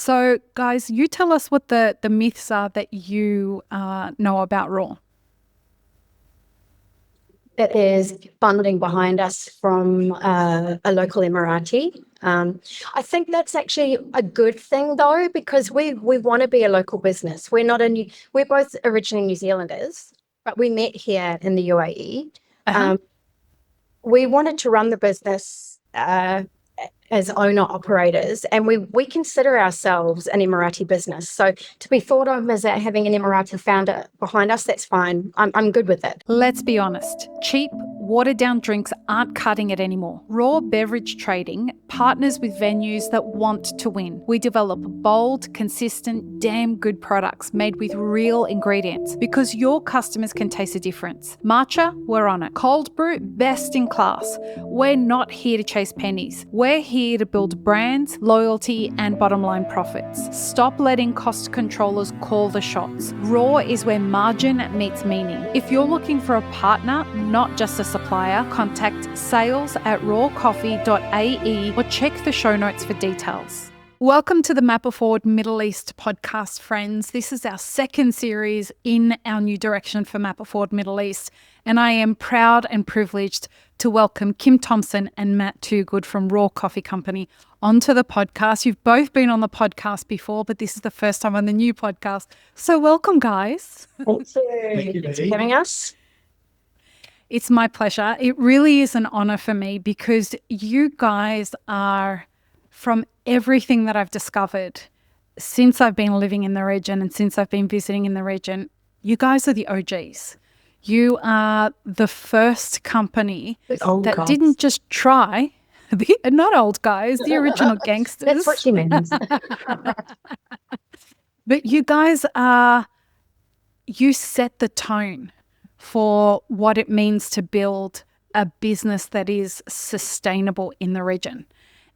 So, guys, you tell us what the myths are that you know about Raw. That there's funding behind us from a local Emirati. I think that's actually a good thing, though, because we want to be a local business. We're both originally New Zealanders, but we met here in the UAE. We wanted to run the business as owner-operators, and we consider ourselves an Emirati business. So to be thought of as having an Emirati founder behind us, that's fine. I'm good with it. Let's be honest. Cheap, watered-down drinks aren't cutting it anymore. Raw Beverage Trading partners with venues that want to win. We develop bold, consistent, damn good products made with real ingredients because your customers can taste the difference. Matcha, we're on it. Cold brew, best in class. We're not here to chase pennies. We're here to build brands, loyalty, and bottom line profits. Stop letting cost controllers call the shots. Raw is where margin meets meaning. If you're looking for a partner, not just a supplier, contact sales@rawcoffee.ae or check the show notes for details. Welcome to the Map Forward Middle East podcast, friends. This is our second series in our new direction for Map Forward Middle East, and I am proud and privileged to welcome Kim Thompson and Matt Toogood from Raw Coffee Company onto the podcast. You've both been on the podcast before, but this is the first time on the new podcast. So welcome, guys. Thank you for having us. It's my pleasure. It really is an honor for me because you guys are, from everything that I've discovered since I've been living in the region and since I've been visiting in the region, you guys are the OGs. You are the first company that didn't just try, not old guys, the original gangsters. That's what she means. But you guys you set the tone for what it means to build a business that is sustainable in the region.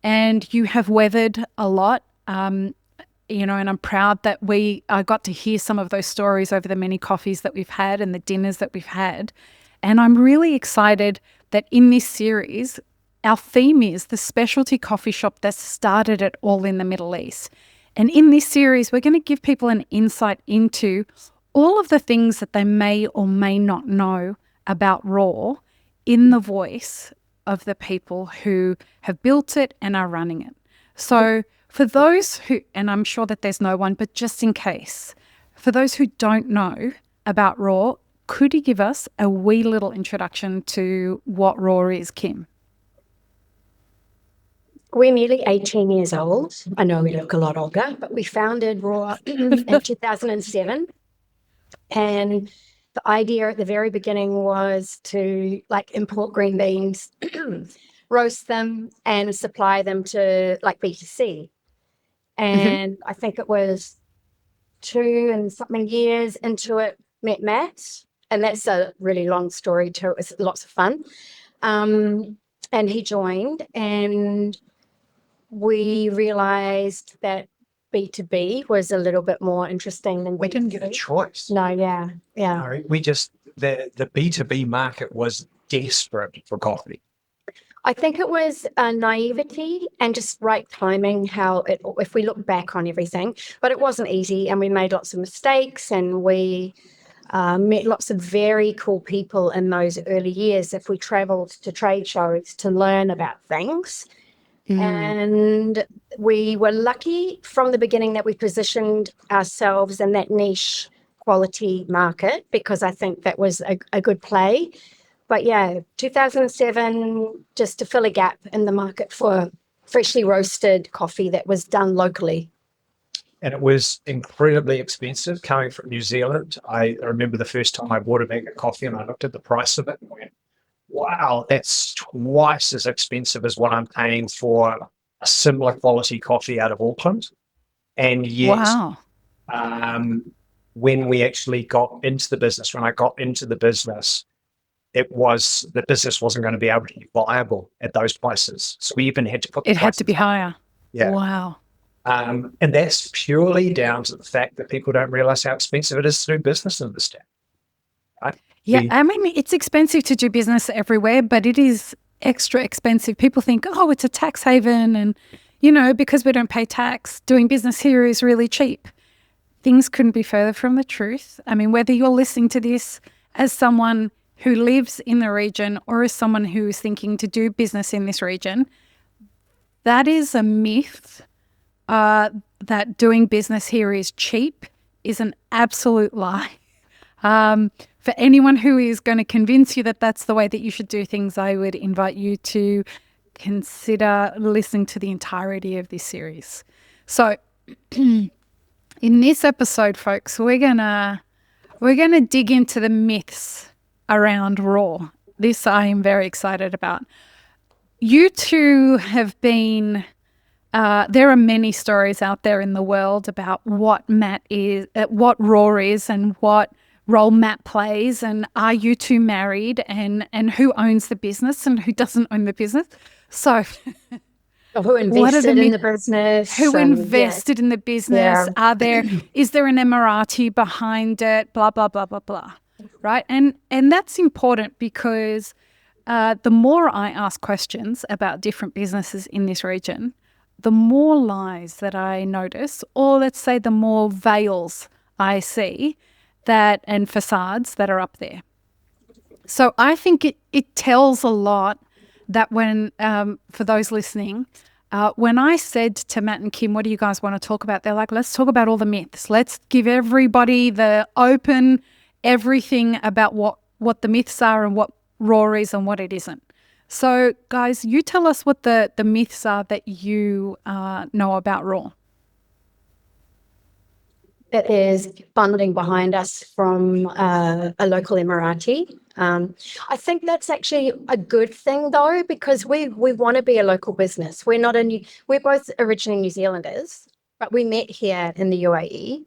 And you have weathered a lot, and I'm proud that I got to hear some of those stories over the many coffees that we've had and the dinners that we've had. And I'm really excited that in this series, our theme is the specialty coffee shop that started it all in the Middle East. And in this series, we're going to give people an insight into all of the things that they may or may not know about Raw in the voice of the people who have built it and are running it. So for those who, and I'm sure that there's no one, but just in case, for those who don't know about Raw, could you give us a wee little introduction to what Raw is, Kim? We're nearly 18 years old. I know we look a lot older, but we founded Raw in 2007. And the idea at the very beginning was to import green beans, roast them and supply them to B2C. And I think it was 2 and something years into it, met Matt. And that's a really long story too. It was lots of fun. And he joined and we realized that B2B was a little bit more interesting than we didn't get a choice. No, yeah. We just the B2B market was desperate for coffee. I think it was naivety and just right timing. If we look back on everything, but it wasn't easy, and we made lots of mistakes, and we met lots of very cool people in those early years. If we travelled to trade shows to learn about things. And we were lucky from the beginning that we positioned ourselves in that niche quality market, because I think that was a good play. But yeah, 2007, just to fill a gap in the market for freshly roasted coffee that was done locally. And it was incredibly expensive coming from New Zealand. I remember the first time I bought a bag of coffee and I looked at the price of it and went, wow, that's twice as expensive as what I'm paying for a similar quality coffee out of Auckland. And yet, when we actually got into the business, when I got into the business, the business wasn't going to be able to be viable at those prices. So we even had to put it had to be higher. Yeah. Wow. And that's purely down to the fact that people don't realize how expensive it is to do business in this town. Right? Yeah, I mean, it's expensive to do business everywhere, but it is extra expensive. People think, oh, it's a tax haven and, because we don't pay tax, doing business here is really cheap. Things couldn't be further from the truth. I mean, whether you're listening to this as someone who lives in the region or as someone who is thinking to do business in this region, that is a myth. That doing business here is cheap is an absolute lie. For anyone who is going to convince you that that's the way that you should do things, I would invite you to consider listening to the entirety of this series. So in this episode, folks, we're gonna dig into the myths around Raw. This I am very excited about. You two have been there are many stories out there in the world about what Raw is and what role Matt plays, and are you two married, and who owns the business and who doesn't own the business. So Or who invested in the business? Who invested in the business? Yeah. Is there an Emirati behind it? Blah, blah, blah, blah, blah. Right? And that's important because the more I ask questions about different businesses in this region, the more lies that I notice, or let's say the more veils I see and facades that are up there. So I think it tells a lot that when, for those listening, when I said to Matt and Kim, what do you guys want to talk about? They're like, let's talk about all the myths. Let's give everybody the open everything about what the myths are and what Raw is and what it isn't. So, guys, you tell us what the myths are that you know about Raw. That there's funding behind us from a local Emirati. I think that's actually a good thing, though, because we want to be a local business. We're both originally New Zealanders, but we met here in the UAE.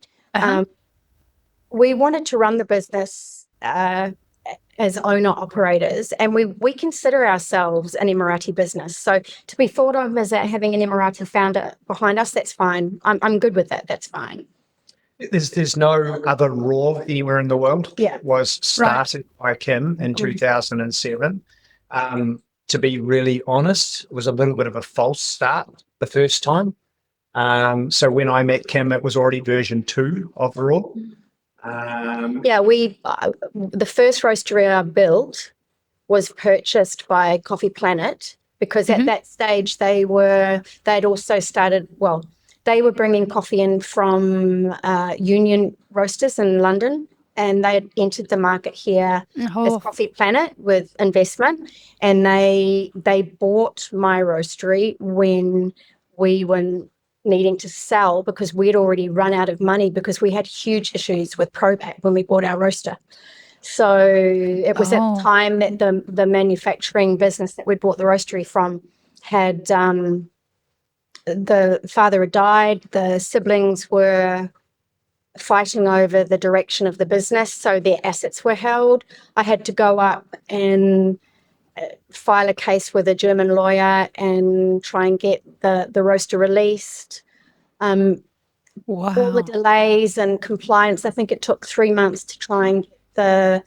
We wanted to run the business as owner-operators, and we consider ourselves an Emirati business. So to be thought of as having an Emirati founder behind us, that's fine. I'm good with that. That's fine. There's no other Raw anywhere in the world. Yeah. It was started by Kim in 2007. To be really honest, it was a little bit of a false start the first time. So when I met Kim, it was already version 2 of Raw. The first roastery I built was purchased by Coffee Planet because at that stage they were bringing coffee in from Union Roasters in London, and they had entered the market here as Coffee Planet with investment, and they bought my roastery when we were needing to sell because we'd already run out of money because we had huge issues with Propack when we bought our roaster. So it was at the time that the manufacturing business that we'd bought the roastery from had the father had died, the siblings were fighting over the direction of the business, so their assets were held. I had to go up and file a case with a German lawyer and try and get the roaster released. All the delays and compliance, I think it took 3 months to try and get the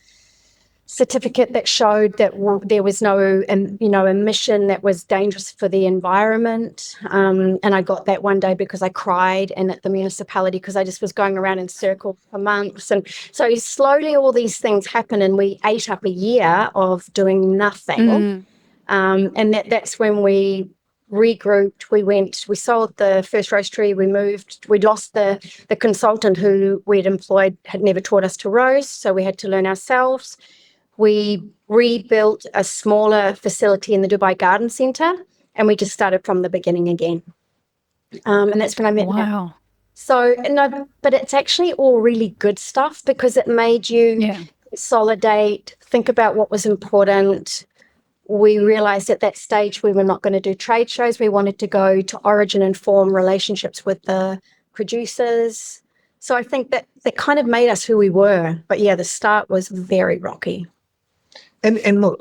certificate that showed that there was no emission that was dangerous for the environment. And I got that one day because I cried and at the municipality because I just was going around in circles for months. And so slowly all these things happen and we ate up a year of doing nothing. And that's when we regrouped. We sold the first roastery, we moved, we lost the consultant who we'd employed, had never taught us to roast, so we had to learn ourselves. We rebuilt a smaller facility in the Dubai Garden Centre, and we just started from the beginning again. And that's when I met Matt. So, but it's actually all really good stuff because it made you consolidate, think about what was important. We realized at that stage we were not going to do trade shows. We wanted to go to origin and form relationships with the producers. So I think that kind of made us who we were. But yeah, the start was very rocky. And look,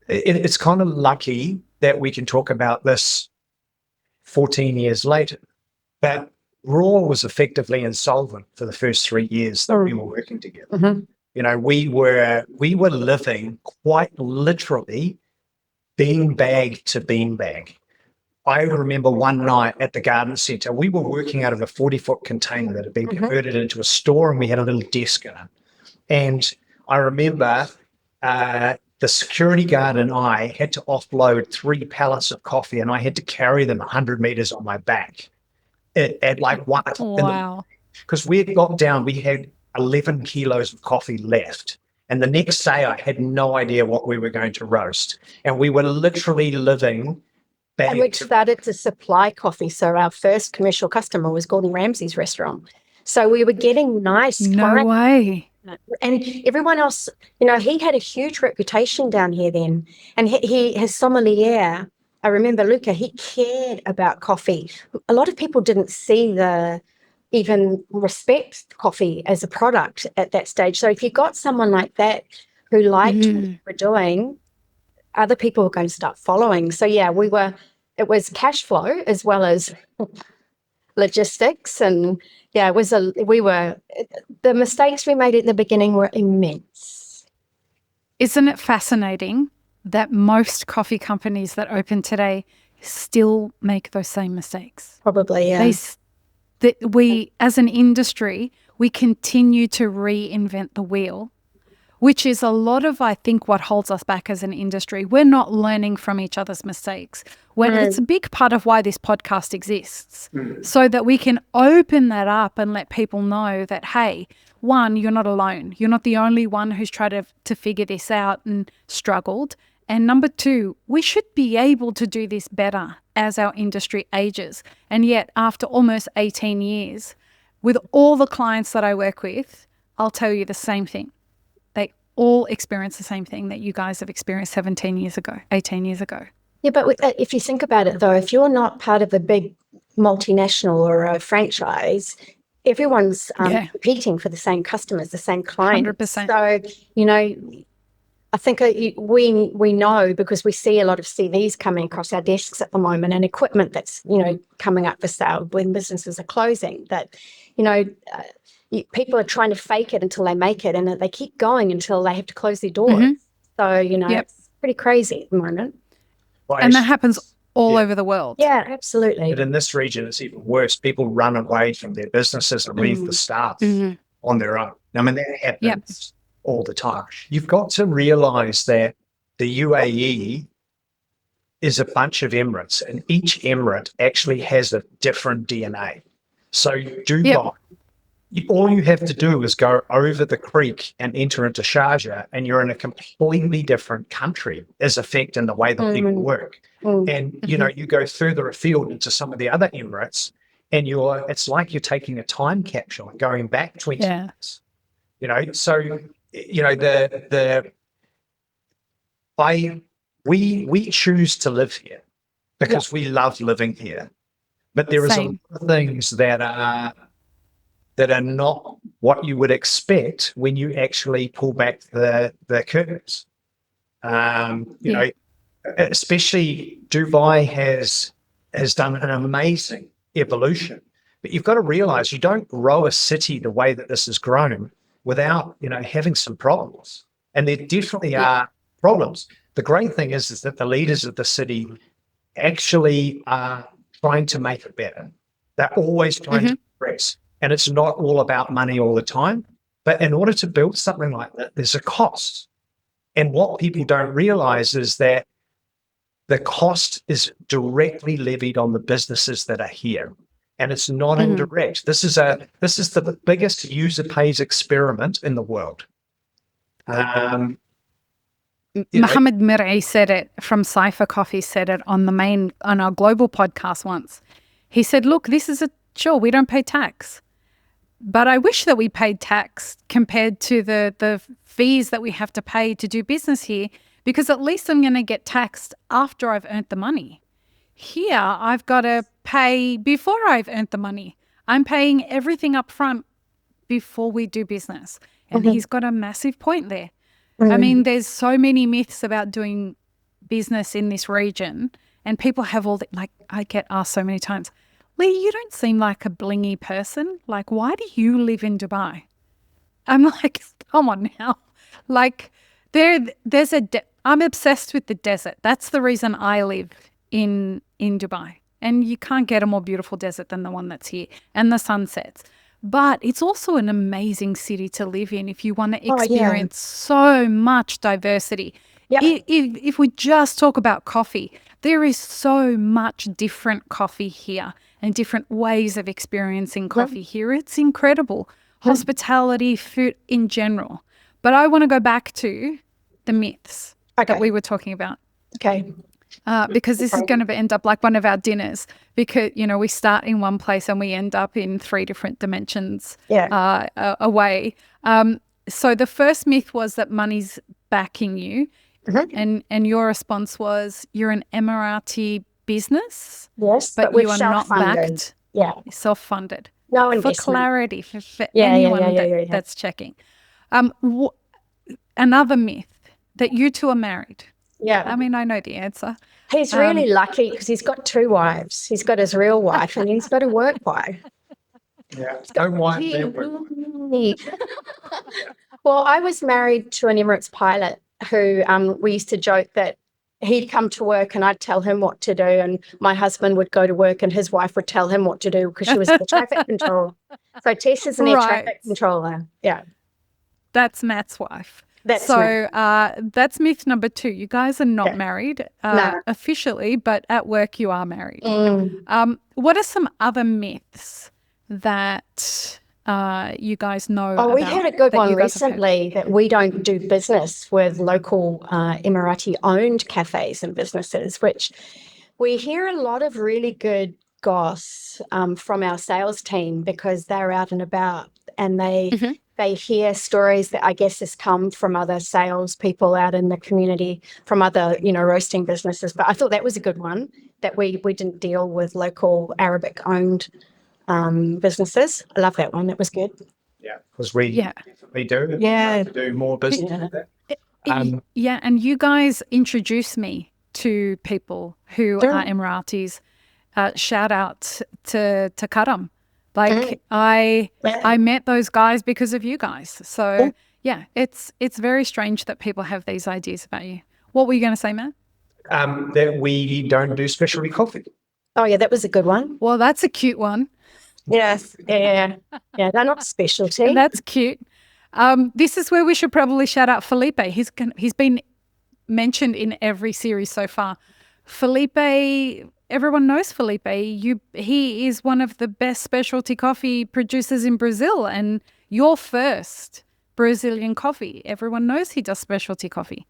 it's kind of lucky that we can talk about this 14 years later. But Raw was effectively insolvent for the first 3 years that we were working together. You know, we were living quite literally beanbag to beanbag. I remember one night at the garden centre, we were working out of a 40-foot container that had been converted into a store, and we had a little desk in it. And I remember the security guard and I had to offload 3 pallets of coffee, and I had to carry them 100 meters on my back at like 1 o'clock in the morning. Wow. Because we had got down, we had 11 kilos of coffee left. And the next day I had no idea what we were going to roast. And we were literally living back. And we started to supply coffee. So our first commercial customer was Gordon Ramsay's restaurant. So we were getting nice No clients. way. And everyone else, he had a huge reputation down here then. And his sommelier, I remember Luca, he cared about coffee. A lot of people didn't see even respect coffee as a product at that stage. So if you got someone like that who liked what you were doing, other people were going to start following. So yeah, it was cash flow as well as logistics. And yeah, the mistakes we made at the beginning were immense. Isn't it fascinating that most coffee companies that open today still make those same mistakes? Probably, yeah. We, as an industry, we continue to reinvent the wheel, which is a lot of, I think, what holds us back as an industry. We're not learning from each other's mistakes. It's a big part of why this podcast exists, so that we can open that up and let people know that, hey, one, you're not alone. You're not the only one who's tried to figure this out and struggled. And number two, we should be able to do this better as our industry ages. And yet, after almost 18 years, with all the clients that I work with, I'll tell you the same thing. They all experience the same thing that you guys have experienced 18 years ago. Yeah, but if you think about it, though, if you're not part of a big multinational or a franchise, everyone's competing for the same customers, the same clients. 100%. So, I think we know, because we see a lot of CVs coming across our desks at the moment, and equipment that's, coming up for sale when businesses are closing, that, people are trying to fake it until they make it, and they keep going until they have to close their doors. So, it's pretty crazy at the moment. And that happens all over the world. Yeah, absolutely. But in this region, it's even worse. People run away from their businesses and leave the staff on their own. I mean, that happens all the time. You've got to realize that the UAE is a bunch of emirates, and each emirate actually has a different DNA. So Dubai, all you have to do is go over the creek and enter into Sharjah, and you're in a completely different country as effect in the way that people work. And, you go further afield into some of the other emirates, and it's like you're taking a time capsule and going back 20 years. So we choose to live here because we love living here, but there is a lot of things that are not what you would expect when you actually pull back the curtains. Especially Dubai has done an amazing evolution, but you've got to realize you don't grow a city the way that this has grown without, having some problems. And there definitely are problems. The great thing is that the leaders of the city actually are trying to make it better. They're always trying to progress. And it's not all about money all the time. But in order to build something like that, there's a cost. And what people don't realize is that the cost is directly levied on the businesses that are here. And it's not indirect. This is the biggest user pays experiment in the world. Mohammed Mir'i said it from Cypher Coffee, said it on our global podcast once. He said, look, sure, we don't pay tax, but I wish that we paid tax compared to the fees that we have to pay to do business here, because at least I'm going to get taxed after I've earned the money. Here, I've got to pay before I've earned the money. I'm paying everything up front before we do business. And he's got a massive point there. I mean, there's so many myths about doing business in this region, and people have I get asked so many times, Lee, you don't seem like a blingy person. Like, why do you live in Dubai? I'm like, come on now. Like, I'm obsessed with the desert. That's the reason I live in Dubai. And you can't get a more beautiful desert than the one that's here, and the sunsets. But it's also an amazing city to live in if you want to experience so much diversity. Yep. If we just talk about coffee, there is so much different coffee here and different ways of experiencing coffee here. It's incredible. Hospitality, food in general. But I want to go back to the myths that we were talking about. Okay. Because this is going to end up like one of our dinners, because, you know, we start in one place and we end up in 3 different dimensions away. So the first myth was that money's backing you. And your response was, you're an Emirati business. Yes, but you are not backed. Yeah. Self-funded. No investment. For clarity, for anyone that's checking. Another myth, that you two are married. Yeah. I mean, I know the answer. He's really lucky because he's got 2 wives. He's got his real wife and he's got a work wife. Yeah. Don't want that. Well, I was married to an Emirates pilot who we used to joke that he'd come to work and I'd tell him what to do, and my husband would go to work and his wife would tell him what to do because she was the traffic controller. So Tess is an air traffic controller. Yeah. That's Matt's wife. That's that's myth number 2. You guys are not married officially, but at work you are married. What are some other myths that you guys know about? We had a good one recently that we don't do business with local Emirati-owned cafes and businesses, which we hear a lot of really good goss from our sales team because they're out and about and they hear stories that I guess has come from other sales people out in the community, from other, you know, roasting businesses. But I thought that was a good one, that we didn't deal with local Arabic-owned businesses. I love that one. That was good. Yeah, because we do. Yeah. Do more business with that. And you guys introduced me to people who are Emiratis. Shout out to Karam. Like I met those guys because of you guys. So it's very strange that people have these ideas about you. What were you going to say, Matt? That we don't do specialty coffee. Oh yeah, that was a good one. Well, that's a cute one. Yes, yeah, they're not specialty. And that's cute. This is where we should probably shout out Felipe. He's been mentioned in every series so far. Felipe, everyone knows Felipe. He is one of the best specialty coffee producers in Brazil, and your first Brazilian coffee. Everyone knows he does specialty coffee.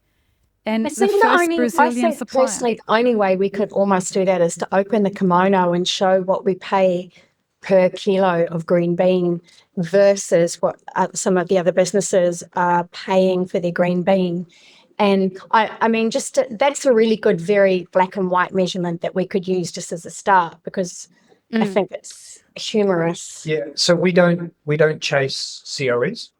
And the first Brazilian supplier. Personally, the only way we could almost do that is to open the kimono and show what we pay per kilo of green bean versus what some of the other businesses are paying for their green bean. And I mean, that's a really good, very black and white measurement that we could use just as a start, because I think it's humorous. Yeah. So we don't chase COEs.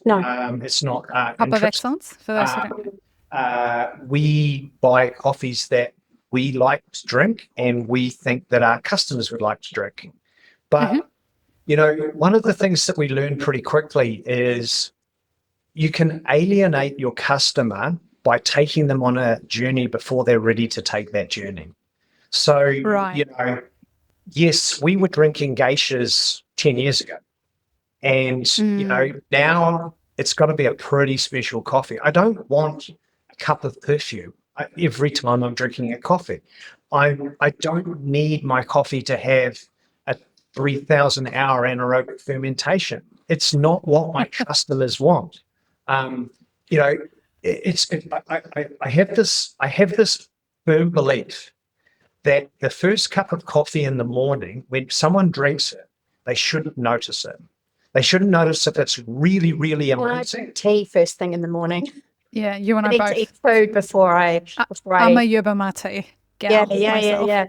No. It's not Cup of excellence for those who don't. We buy coffees that we like to drink and we think that our customers would like to drink. But, you know, one of the things that we learn pretty quickly is you can alienate your customer by taking them on a journey before they're ready to take that journey. So, you know, yes, we were drinking geishas 10 years ago. And, you know, now it's got to be a pretty special coffee. I don't want a cup of perfume every time I'm drinking a coffee. I don't need my coffee to have a 3,000 hour anaerobic fermentation. It's not what my customers want. You know, I have this firm belief that the first cup of coffee in the morning, when someone drinks it, they shouldn't notice it. They shouldn't notice if it's really, really amazing. Well, I drink tea first thing in the morning. Yeah, you and I need both. to eat food before I. I'm a yerba mate gal. Yeah.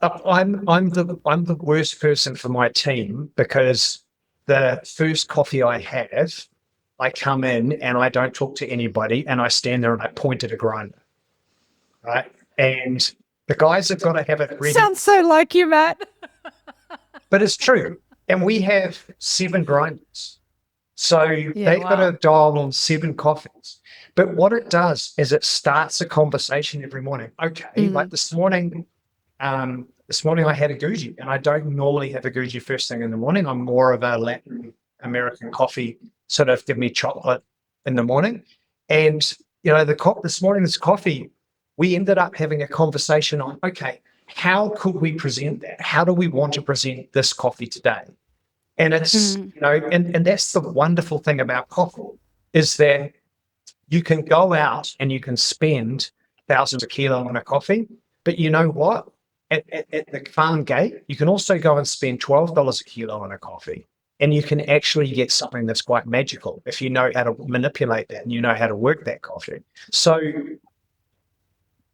I'm the worst person for my team, because the first coffee I have, I come in and I don't talk to anybody and I stand there and I point at a grinder, right? And the guys have got to have it ready. Sounds so like you, Matt. But it's true. And we have 7 grinders. So they've got to dial on 7 coffees. But what it does is it starts a conversation every morning. Okay, like this morning I had a Guji, and I don't normally have a Guji first thing in the morning. I'm more of a Latin American coffee, sort of give me chocolate in the morning. And, this morning's coffee, we ended up having a conversation on, okay, how could we present that? How do we want to present this coffee today? And it's, and that's the wonderful thing about coffee, is that you can go out and you can spend thousands of kilo on a coffee, but you know what? At the farm gate, you can also go and spend $12 a kilo on a coffee, and you can actually get something that's quite magical if you know how to manipulate that and you know how to work that coffee. So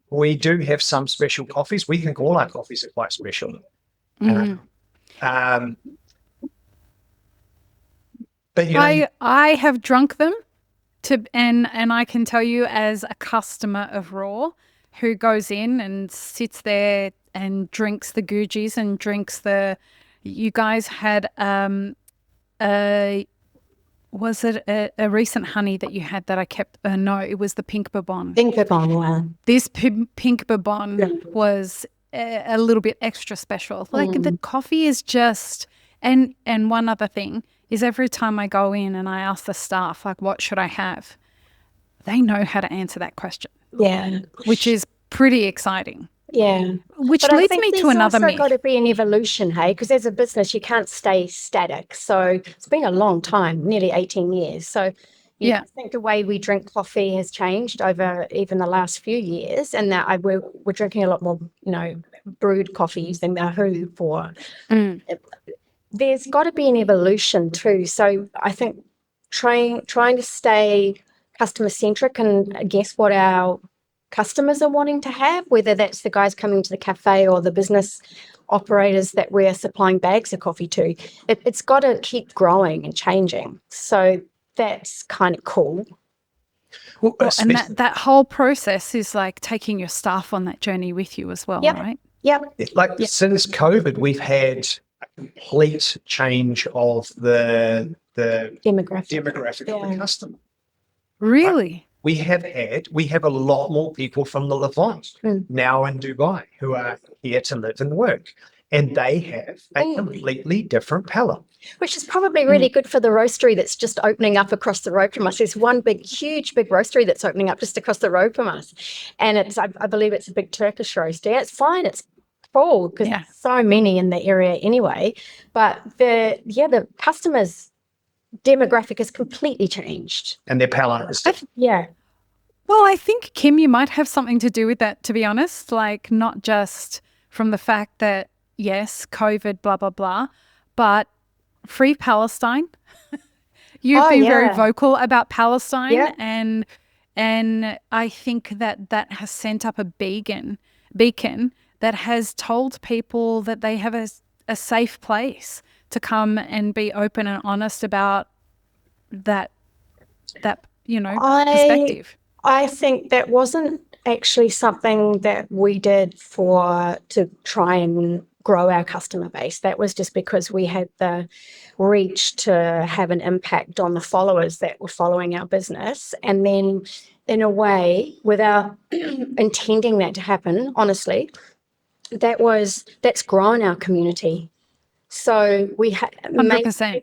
we do have some special coffees. We think all our coffees are quite special. But I have drunk them and I can tell you, as a customer of Raw who goes in and sits there and drinks the Gujis and drinks you guys had was it a recent honey that you had that I kept? No, it was the Pink Bourbon. Pink Bourbon one. This Pink Bourbon was a little bit extra special. Like the coffee is just, and one other thing is, every time I go in and I ask the staff, like, what should I have? They know how to answer that question. Yeah. Which is pretty exciting. Yeah. Which leads me to another myth. There's also got to be an evolution, hey, because as a business, you can't stay static. So it's been a long time, nearly 18 years. So I think the way we drink coffee has changed over even the last few years, and that we're drinking a lot more, brewed coffee using the who for. There's got to be an evolution too. So I think trying to stay customer centric and guess what our customers are wanting to have, whether that's the guys coming to the cafe or the business operators that we're supplying bags of coffee to. It's got to keep growing and changing. So that's kind of cool. Well, and that whole process is like taking your staff on that journey with you as well, right? Yep. Since COVID, we've had a complete change of the demographic of the customer. Really? Right? We have a lot more people from the Levant now in Dubai who are here to live and work, and they have a completely different palate. Which is probably really good for the roastery that's just opening up across the road from us. There's one huge roastery that's opening up just across the road from us, and I believe it's a big Turkish roastery. It's fine. It's full because there's so many in the area anyway. But the customers' demographic has completely changed, and their palate is Well, I think, Kim, you might have something to do with that, to be honest. Like, not just from the fact that, yes, COVID, blah blah blah, but Free Palestine. You've been very vocal about Palestine, and I think that has sent up a beacon that has told people that they have a safe place to come and be open and honest about that perspective. I think that wasn't actually something that we did to try and grow our customer base. That was just because we had the reach to have an impact on the followers that were following our business. And then, in a way, without intending that to happen, honestly, that's grown our community. So we 100%.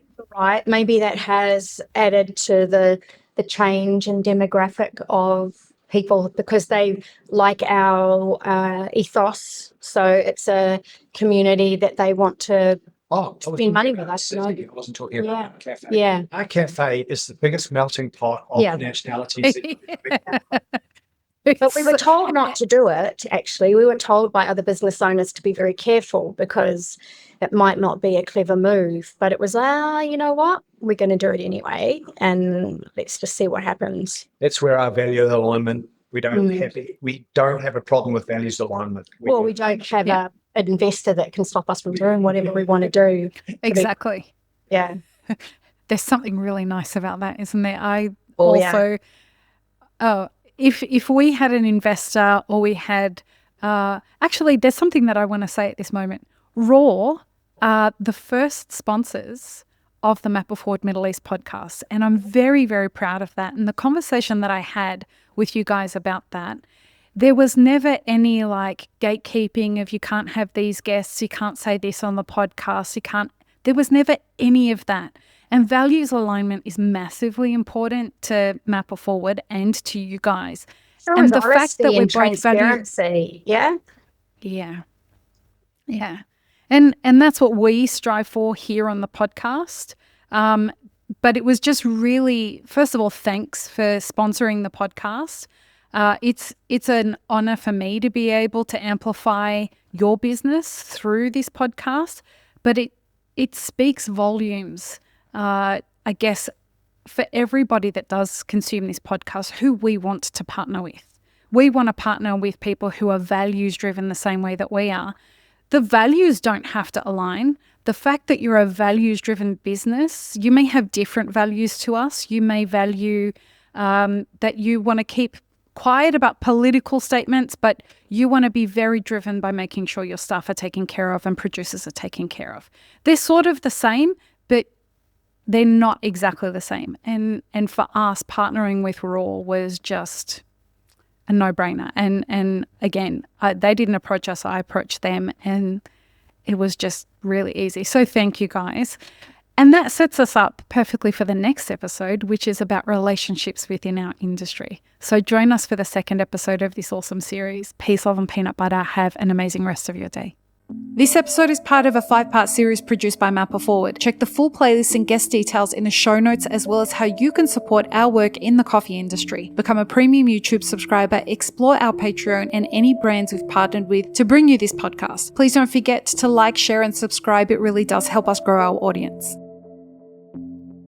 Maybe that has added to the change in demographic of people because they like our ethos. So it's a community that they want to spend money with us. I wasn't talking about our cafe. Yeah. Our cafe is the biggest melting pot of nationalities. But we were told not to do it, actually. We were told by other business owners to be very careful because it might not be a clever move. But it was, you know what? We're going to do it anyway. And let's just see what happens. That's where our value alignment, we don't have a problem with values alignment. We don't have an investor that can stop us from doing whatever we want to do. Exactly. Yeah. There's something really nice about that, isn't there? If we had an investor or we had, actually, there's something that I want to say at this moment. Raw are the first sponsors of the Map It Forward Middle East podcast. And I'm very, very proud of that. And the conversation that I had with you guys about that, there was never any like gatekeeping of you can't have these guests, you can't say this on the podcast, there was never any of that. And values alignment is massively important to Map It Forward and to you guys. So And is the fact that honesty we and both value, transparency. Yeah. yeah. And that's what we strive for here on the podcast. But it was just really, first of all, thanks for sponsoring the podcast. It's an honor for me to be able to amplify your business through this podcast, but it speaks volumes, I guess, for everybody that does consume this podcast, who we want to partner with. We want to partner with people who are values driven the same way that we are. The values don't have to align. The fact that you're a values driven business, you may have different values to us. You may value that you want to keep quiet about political statements, but you want to be very driven by making sure your staff are taken care of and producers are taken care of. They're sort of the same, but they're not exactly the same. And for us, partnering with Raw was just a no-brainer. And again, they didn't approach us, I approached them, and it was just really easy. So thank you guys. And that sets us up perfectly for the next episode, which is about relationships within our industry. So join us for the second episode of this awesome series. Peace, love, and peanut butter. Have an amazing rest of your day. This episode is part of a 5-part series produced by Map It Forward. Check the full playlist and guest details in the show notes, as well as how you can support our work in the coffee industry. Become a premium YouTube subscriber, explore our Patreon and any brands we've partnered with to bring you this podcast. Please don't forget to like, share, and subscribe. It really does help us grow our audience.